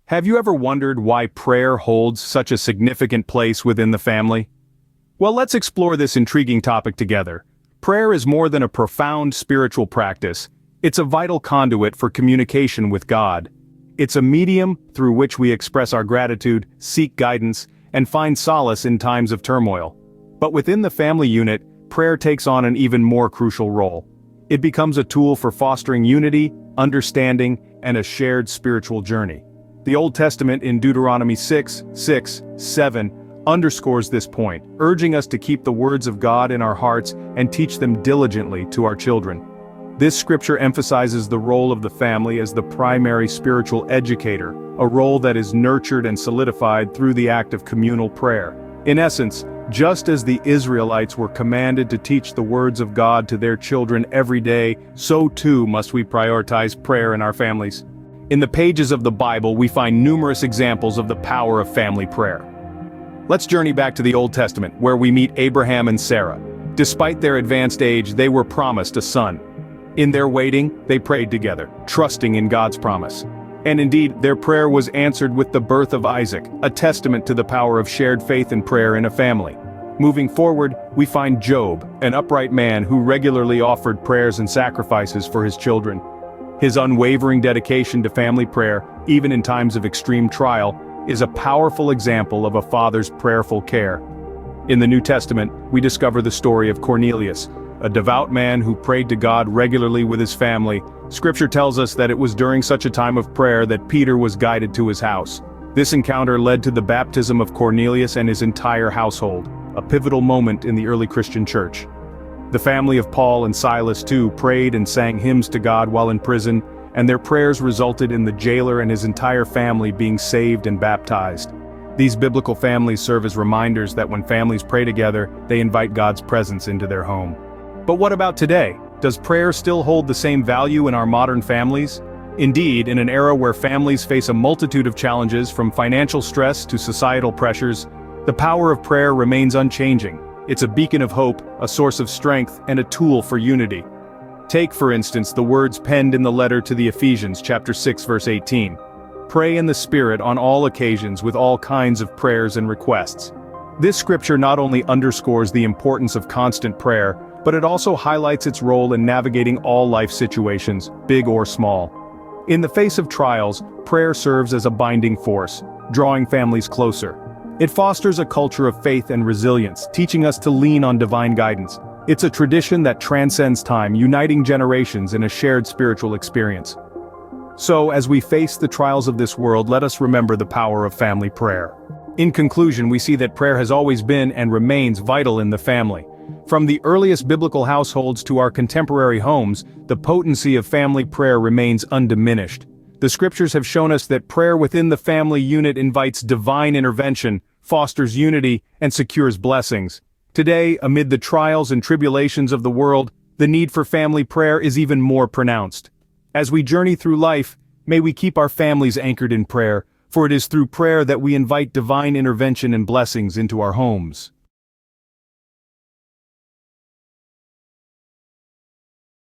Have you ever wondered why prayer holds such a significant place within the family? Well, let's explore this intriguing topic together. Prayer is more than a profound spiritual practice. It's a vital conduit for communication with God. It's a medium through which we express our gratitude, seek guidance, and find solace in times of turmoil. But within the family unit, prayer takes on an even more crucial role. It becomes a tool for fostering unity, understanding, and a shared spiritual journey. The Old Testament in Deuteronomy 6:7 underscores this point, urging us to keep the words of God in our hearts and teach them diligently to our children. This scripture emphasizes the role of the family as the primary spiritual educator, a role that is nurtured and solidified through the act of communal prayer. In essence, just as the Israelites were commanded to teach the words of God to their children every day, so too must we prioritize prayer in our families. In the pages of the Bible, we find numerous examples of the power of family prayer. Let's journey back to the Old Testament, where we meet Abraham and Sarah. Despite their advanced age, they were promised a son. In their waiting, they prayed together, trusting in God's promise. And indeed, their prayer was answered with the birth of Isaac, a testament to the power of shared faith and prayer in a family. Moving forward, we find Job, an upright man who regularly offered prayers and sacrifices for his children. His unwavering dedication to family prayer, even in times of extreme trial, is a powerful example of a father's prayerful care. In the New Testament, we discover the story of Cornelius, a devout man who prayed to God regularly with his family. Scripture tells us that it was during such a time of prayer that Peter was guided to his house. This encounter led to the baptism of Cornelius and his entire household, a pivotal moment in the early Christian church. The family of Paul and Silas too prayed and sang hymns to God while in prison, and their prayers resulted in the jailer and his entire family being saved and baptized. These biblical families serve as reminders that when families pray together, they invite God's presence into their home. But what about today? Does prayer still hold the same value in our modern families? Indeed, in an era where families face a multitude of challenges from financial stress to societal pressures, the power of prayer remains unchanging. It's a beacon of hope, a source of strength, and a tool for unity. Take, for instance, the words penned in the letter to the Ephesians, chapter 6, verse 18. Pray in the Spirit on all occasions with all kinds of prayers and requests. This scripture not only underscores the importance of constant prayer, but it also highlights its role in navigating all life situations, big or small. In the face of trials, prayer serves as a binding force, drawing families closer. It fosters a culture of faith and resilience, teaching us to lean on divine guidance. It's a tradition that transcends time, uniting generations in a shared spiritual experience. So, as we face the trials of this world, let us remember the power of family prayer. In conclusion, we see that prayer has always been and remains vital in the family. From the earliest biblical households to our contemporary homes, the potency of family prayer remains undiminished. The scriptures have shown us that prayer within the family unit invites divine intervention, fosters unity, and secures blessings. Today, amid the trials and tribulations of the world, the need for family prayer is even more pronounced. As we journey through life, may we keep our families anchored in prayer, for it is through prayer that we invite divine intervention and blessings into our homes.